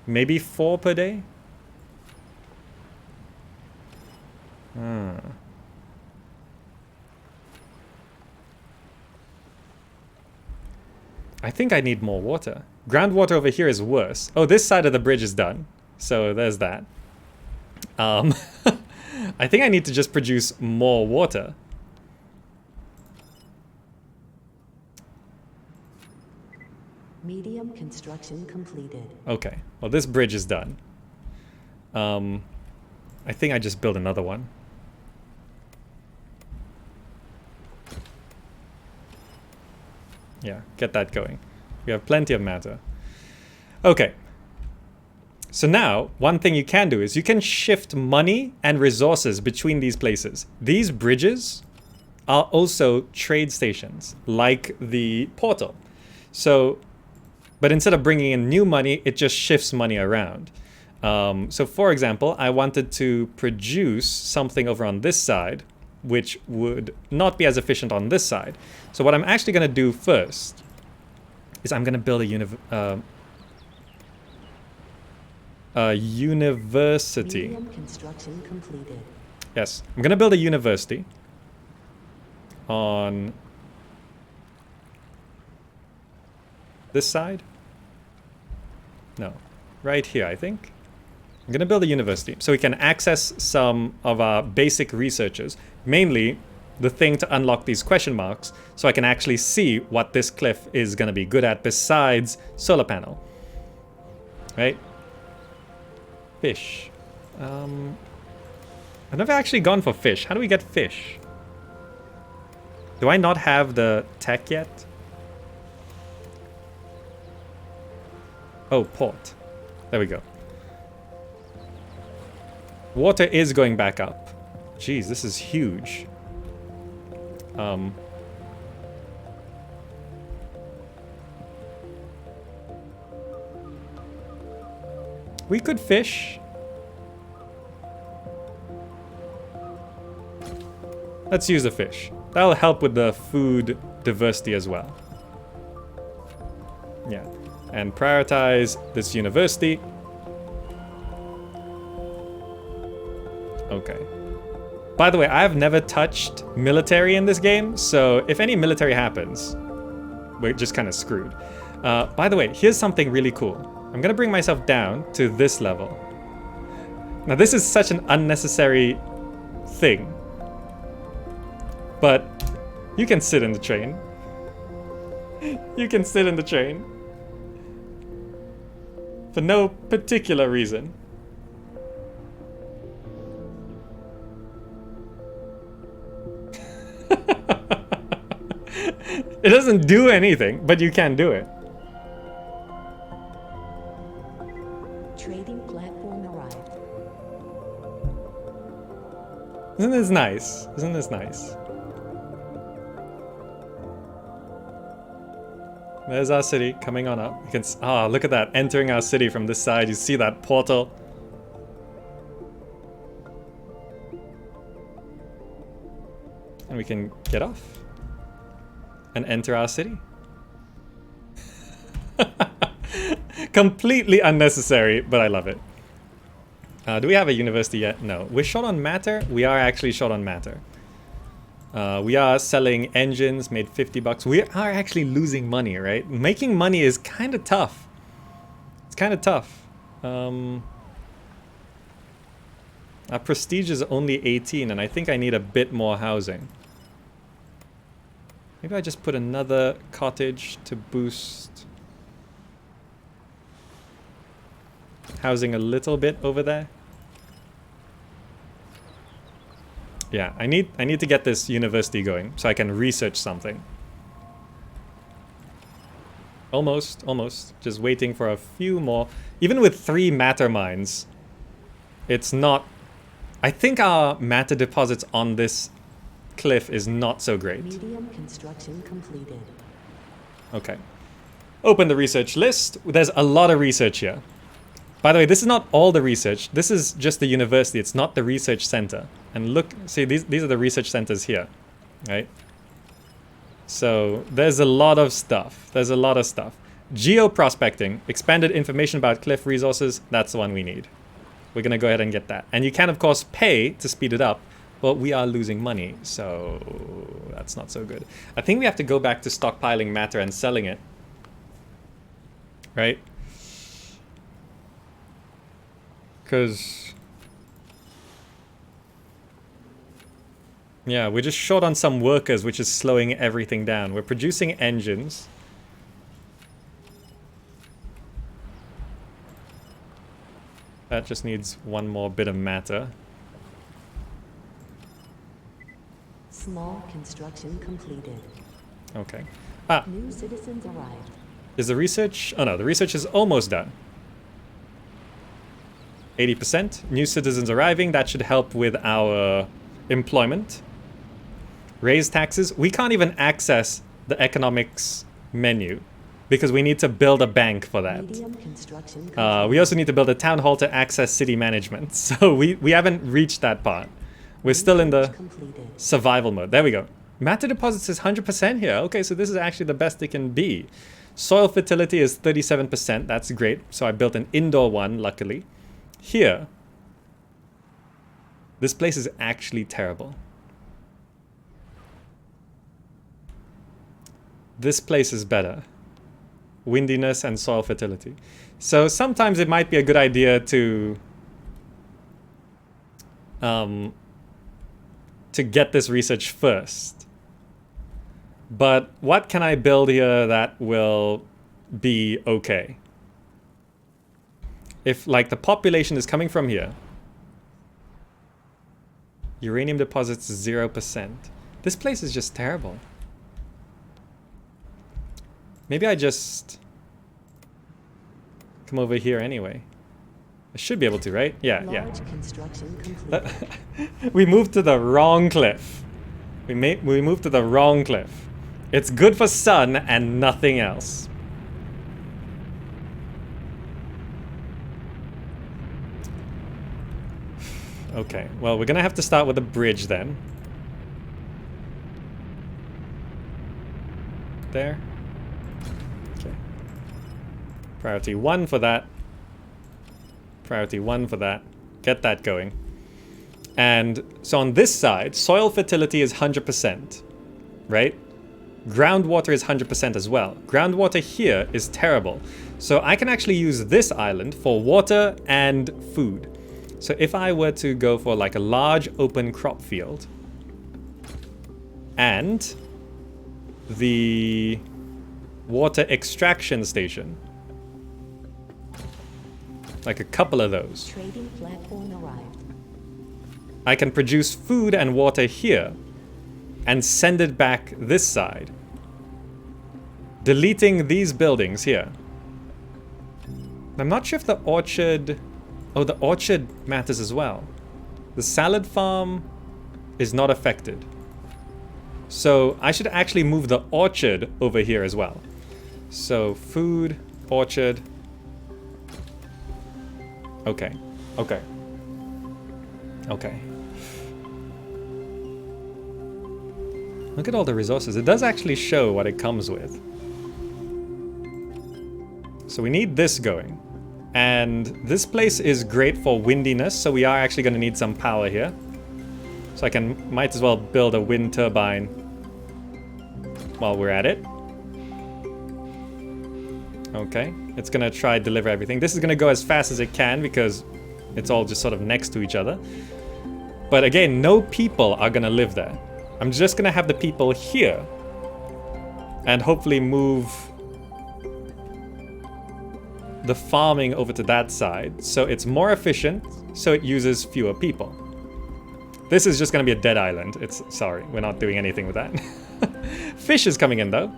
maybe 4 per day? I think I need more water. Groundwater over here is worse. Oh, this side of the bridge is done. So there's that. I think I need to just produce more water. Medium construction completed. Okay. Well, this bridge is done. I think I just build another one. Yeah, get that going. We have plenty of matter. Okay. So now, one thing you can do is you can shift money and resources between these places. These bridges are also trade stations, like the portal. So, but instead of bringing in new money, it just shifts money around. So for example, I wanted to produce something over on this side, which would not be as efficient on this side. So what I'm actually going to do first is I'm going to build a university. Medium construction completed. Yes, I'm going to build a university on this side. No, right here, I think. I'm going to build a university so we can access some of our basic researches, mainly the thing to unlock these question marks, so I can actually see what this cliff is going to be good at besides solar panel. Right? Fish. I've never actually gone for fish. How do we get fish? Do I not have the tech yet? Oh, port. There we go. Water is going back up. Jeez, this is huge. We could fish. Let's use a fish. That'll help with the food diversity as well. Yeah. And prioritize this university. Okay. By the way, I have never touched military in this game, so if any military happens, we're just kind of screwed. By the way, here's something really cool. I'm gonna bring myself down to this level. Now this is such an unnecessary thing, but you can sit in the train. You can sit in the train. For no particular reason. It doesn't do anything, but you can do it. Trading platform arrived. Isn't this nice? Isn't this nice? There's our city coming on up. You can look at that, entering our city from this side. You see that portal. And we can get off and enter our city. Completely unnecessary, but I love it. Do we have a university yet? No. We're short on matter. We are actually short on matter. We are selling engines, made 50 bucks. We are actually losing money, right? Making money is kind of tough. It's kind of tough. Our prestige is only 18, and I think I need a bit more housing. Maybe I just put another cottage to boost housing a little bit over there. Yeah, I need to get this university going so I can research something. Almost. Just waiting for a few more. Even with 3 matter mines, it's not... I think our matter deposits on this cliff is not so great. Medium construction completed. Okay. Open the research list. There's a lot of research here. By the way, this is not all the research. This is just the university. It's not the research center. And look, see, these are the research centers here, right? So there's a lot of stuff. There's a lot of stuff. Geo-prospecting, expanded information about cliff resources. That's the one we need. We're going to go ahead and get that. And you can, of course, pay to speed it up. But we are losing money, so that's not so good. I think we have to go back to stockpiling matter and selling it. Right? Because... yeah, we're just short on some workers, which is slowing everything down. We're producing engines. That just needs one more bit of matter. Small construction completed. Okay. New citizens arrived. Is the research... oh no, the research is almost done. 80%. New citizens arriving. That should help with our employment. Raise taxes. We can't even access the economics menu because we need to build a bank for that. Medium construction We also need to build a town hall to access city management. So we haven't reached that part. We're still in the completed. survival mode. There we go. Matter deposits is 100% here. Okay, so this is actually the best it can be. Soil fertility is 37%. That's great. So I built an indoor one, luckily. Here, this place is actually terrible. This place is better. Windiness and soil fertility. So sometimes it might be a good idea to get this research first. But what can I build here that will be okay? If, like, the population is coming from here. Uranium deposits 0%. This place is just terrible. Maybe I just come over here anyway. I should be able to, right? Yeah, Large construction completed. we moved to the wrong cliff. We moved to the wrong cliff. It's good for sun and nothing else. Okay, well, we're gonna have to start with a bridge then. There. Okay. Priority 1 for that. Priority 1 for that. Get that going. And so on this side, soil fertility is 100%, right? Groundwater is 100% as well. Groundwater here is terrible. So I can actually use this island for water and food. So if I were to go for like a large open crop field and the water extraction station, like a couple of those, Trading platform arrived. I can produce food and water here and send it back this side, deleting these buildings here. I'm not sure if the orchard... oh, the orchard matters as well. The salad farm is not affected. So I should actually move the orchard over here as well. So food, orchard. Okay. Okay. Okay. Look at all the resources. It does actually show what it comes with. So we need this going. And this place is great for windiness, so we are actually going to need some power here. So might as well build a wind turbine while we're at it. Okay, it's going to try deliver everything. This is going to go as fast as it can because it's all just sort of next to each other. But again, no people are going to live there. I'm just going to have the people here and hopefully move the farming over to that side so it's more efficient, so it uses fewer people. This is just going to be a dead island. Sorry, we're not doing anything with that. Fish is coming in though.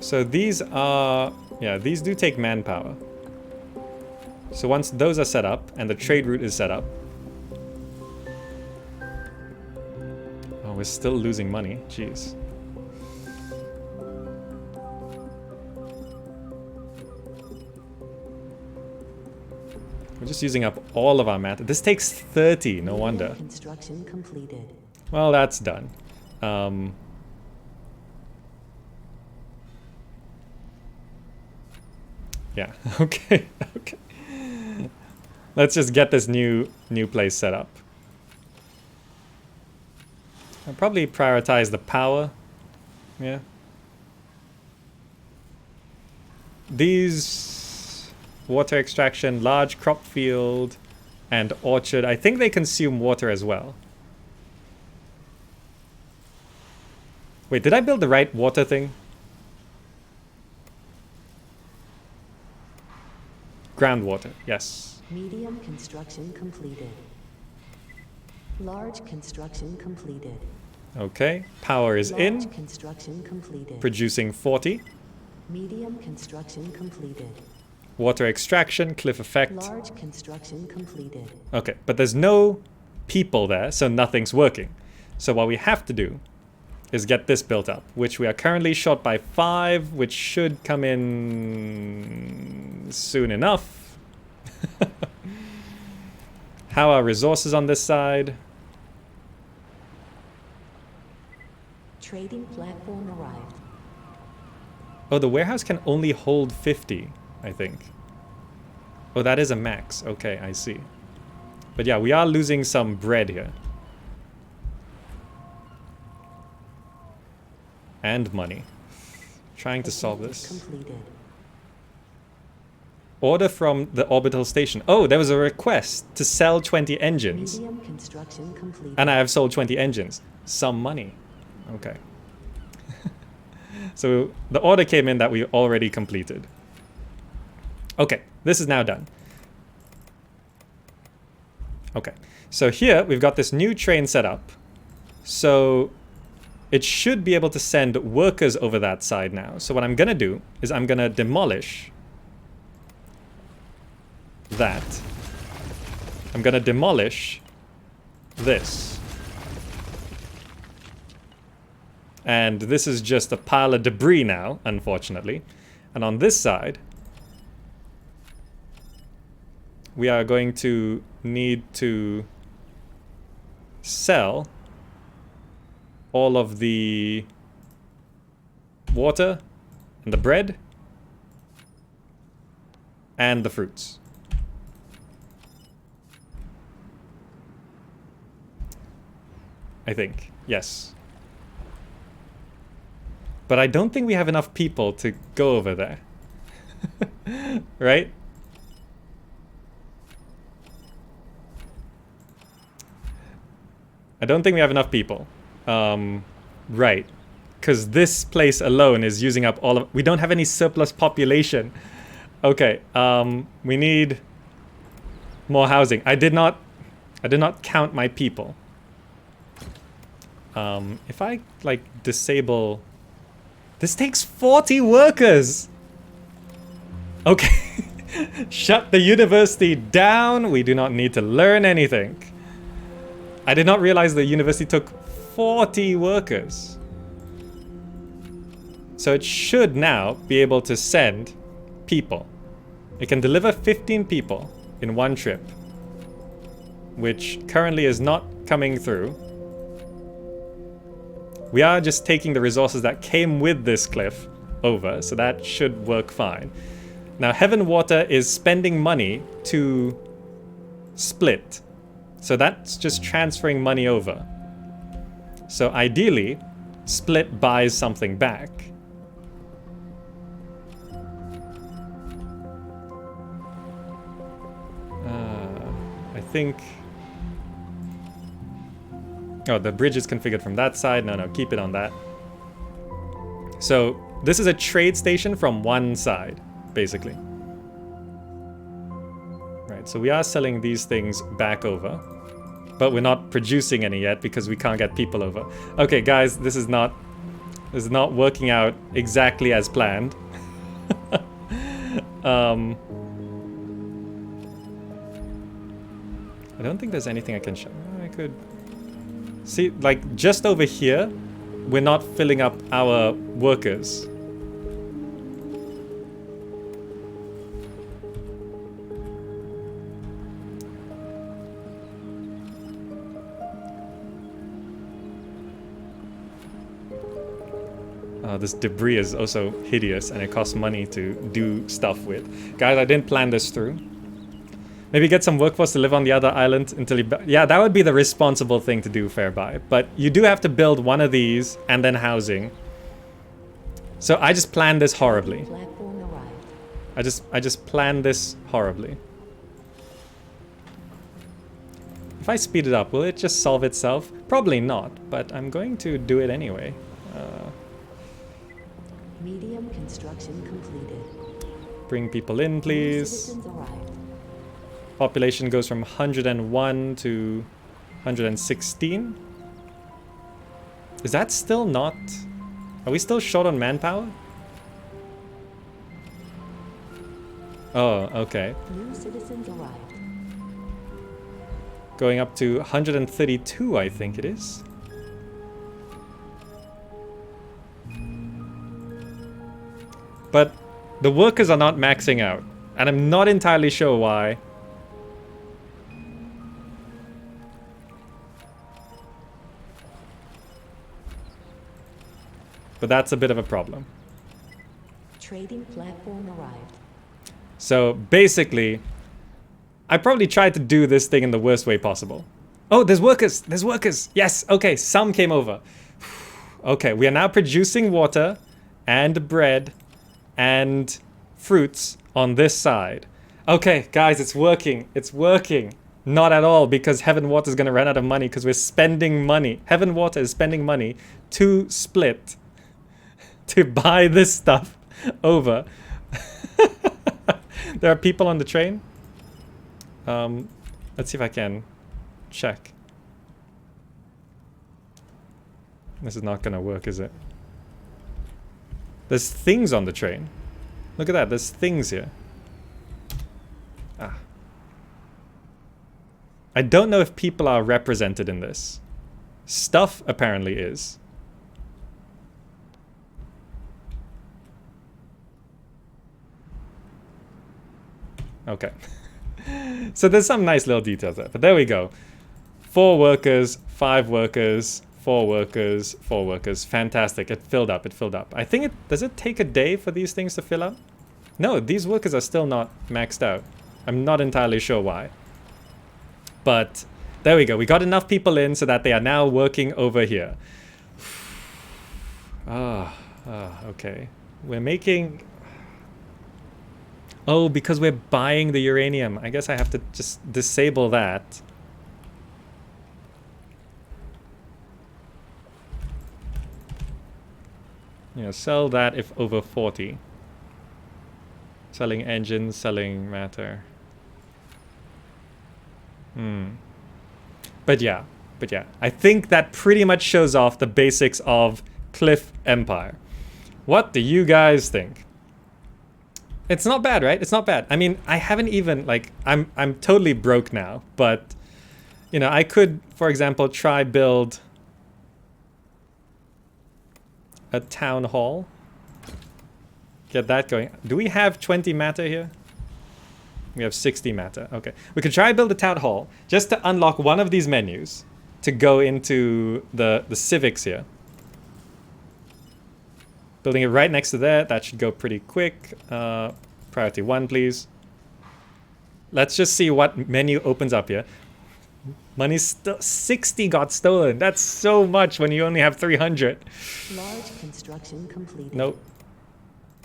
So these are, yeah, these do take manpower. So once those are set up and the trade route is set up. Oh, we're still losing money. Jeez. We're just using up all of our matter. This takes 30, no wonder. Construction completed. Well, that's done. Yeah, okay, okay. Let's just get this new place set up. I'll probably prioritize the power. Yeah. These water extraction, large crop field, and orchard. I think they consume water as well. Wait, did I build the right water thing? Groundwater, yes. Medium construction completed. Large construction completed. Okay, power is in. Large construction completed. Producing 40. Medium construction completed. Water extraction, cliff effect. Large construction completed. Okay, but there's no people there, so nothing's working. So what we have to do is get this built up, which we are currently short by 5, which should come in soon enough. How are resources on this side? Trading platform arrived. Oh, the warehouse can only hold 50, I think. Oh, that is a max. Okay, I see. But yeah, we are losing some bread here. And money. Trying to solve this. Completed. Order from the orbital station. Oh, there was a request to sell 20 engines. Medium construction completed. And I have sold 20 engines. Some money. Okay. So the order came in that we already completed. Okay, this is now done. Okay, so here we've got this new train set up. So it should be able to send workers over that side now. So what I'm gonna do is I'm gonna demolish that. I'm gonna demolish this. And this is just a pile of debris now, unfortunately. And on this side, we are going to need to sell all of the water and the bread and the fruits. I think, yes. But I don't think we have enough people to go over there. Right? I don't think we have enough people. Right. Because this place alone is using up all of... We don't have any surplus population. Okay, we need more housing. I did not count my people. If I, like, disable... This takes 40 workers! Okay. Shut the university down. We do not need to learn anything. I did not realize the university took 40 workers. So it should now be able to send people. It can deliver 15 people in one trip, which currently is not coming through. We are just taking the resources that came with this cliff over, so that should work fine. Now, Heaven Water is spending money to split. So that's just transferring money over. So ideally, split buys something back. I think... Oh, the bridge is configured from that side. No, keep it on that. So this is a trade station from one side, basically. Right, so we are selling these things back over, but we're not producing any yet because we can't get people over. Okay, guys, this is not working out exactly as planned. I don't think there's anything I can show. I could see, like, just over here, we're not filling up our workers. This debris is also hideous and it costs money to do stuff with. Guys, I didn't plan this through. Maybe get some workforce to live on the other island until you... Yeah, that would be the responsible thing to do, Fairby. But you do have to build one of these and then housing. So I just planned this horribly. I just planned this horribly. If I speed it up, will it just solve itself? Probably not, but I'm going to do it anyway. Medium construction completed. Bring people in, please. Population goes from 101 to 116. Is that still not... Are we still short on manpower? Oh, okay. New citizens arrived. Going up to 132, I think it is. But the workers are not maxing out, and I'm not entirely sure why. But that's a bit of a problem. Trading platform arrived. So basically, I probably tried to do this thing in the worst way possible. Oh, there's workers! There's workers! Yes! Okay, some came over. Okay, we are now producing water and bread and fruits on this side. Okay, guys, it's working. It's working. Not at all, because Heaven Water is going to run out of money because we're spending money. Heaven Water is spending money to split, to buy this stuff over. There are people on the train. Let's see if I can check. This is not going to work, is it? There's things on the train. Look at that, there's things here. Ah. I don't know if people are represented in this. Stuff apparently is. Okay. So there's some nice little details there, but there we go. 4 workers, 5 workers, 4 workers, 4 workers. Fantastic. It filled up. It filled up. I think it... Does it take a day for these things to fill up? No, these workers are still not maxed out. I'm not entirely sure why. But there we go. We got enough people in so that they are now working over here. Okay. We're making... Oh, because we're buying the uranium. I guess I have to just disable that. Yeah, sell that if over 40. Selling engines, selling matter. But yeah. I think that pretty much shows off the basics of Cliff Empire. What do you guys think? It's not bad, right? It's not bad. I mean, I haven't even, like, I'm totally broke now, but, you know, I could, for example, try build a town hall get that going. Do we have 20 matter here? We have 60 matter. Okay. We could try build a town hall just to unlock one of these menus to go into the civics here. Building it right next to there. That should go pretty quick. Priority 1, please. Let's just see what menu opens up here. Money 60 got stolen. That's so much when you only have 300. Large construction completed. Nope.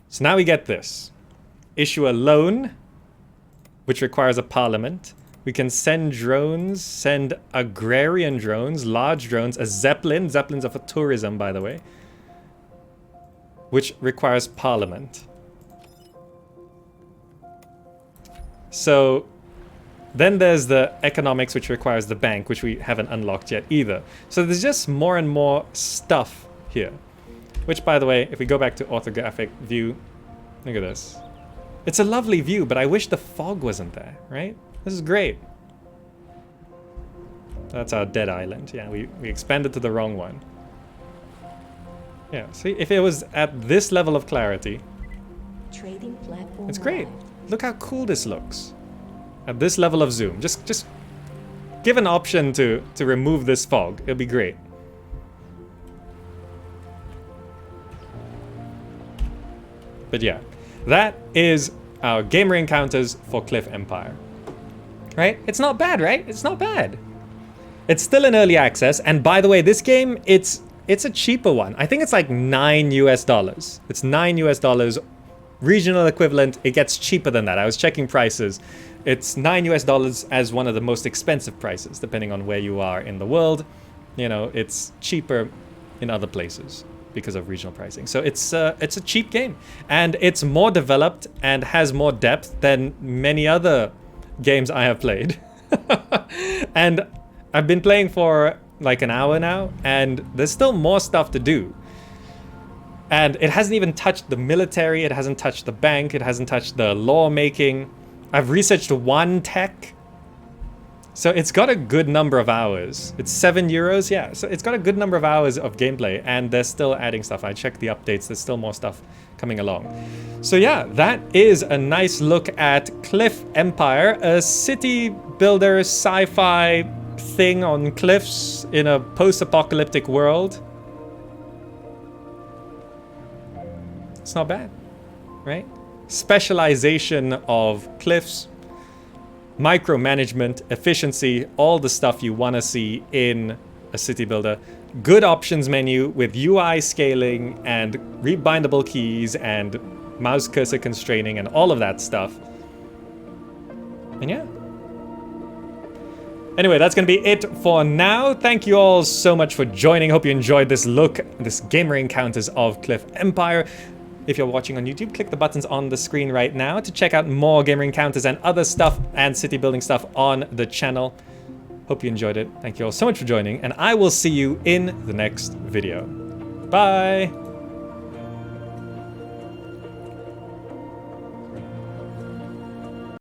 So now we get this. Issue a loan, which requires a parliament. We can send drones, send agrarian drones, large drones, a zeppelin. Zeppelins are for tourism, by the way. Which requires parliament. So then there's the economics, which requires the bank, which we haven't unlocked yet either. So there's just more and more stuff here. Which, by the way, if we go back to orthographic view, look at this. It's a lovely view, but I wish the fog wasn't there, right? This is great. That's our dead island. Yeah, we expanded to the wrong one. Yeah, see, if it was at this level of clarity, Trading platform it's great. arrived. Look how cool this looks. At this level of zoom. Just give an option to remove this fog. It'll be great. But yeah, that is our gamer encounters for Cliff Empire. Right? It's not bad, right? It's not bad. It's still in early access, and by the way, this game, it's a cheaper one. I think it's like $9 US. It's $9 US. Regional equivalent, it gets cheaper than that. I was checking prices. It's $9 US as one of the most expensive prices, depending on where you are in the world. You know, it's cheaper in other places because of regional pricing. So it's a cheap game, and it's more developed and has more depth than many other games I have played. And I've been playing for like an hour now, and there's still more stuff to do. And it hasn't even touched the military, it hasn't touched the bank, it hasn't touched the lawmaking. I've researched one tech. So it's got a good number of hours. It's €7, yeah. So it's got a good number of hours of gameplay, and they're still adding stuff. I checked the updates, there's still more stuff coming along. So yeah, that is a nice look at Cliff Empire, a city builder sci-fi thing on cliffs in a post-apocalyptic world. It's not bad, right? Specialization of cliffs, micromanagement, efficiency, all the stuff you want to see in a city builder. Good options menu with UI scaling and rebindable keys and mouse cursor constraining and all of that stuff. And yeah. Anyway, that's going to be it for now. Thank you all so much for joining. Hope you enjoyed this look, this gamer encounters of Cliff Empire. If you're watching on YouTube, click the buttons on the screen right now to check out more gamer encounters and other stuff and city building stuff on the channel. Hope you enjoyed it. Thank you all so much for joining, and I will see you in the next video. Bye!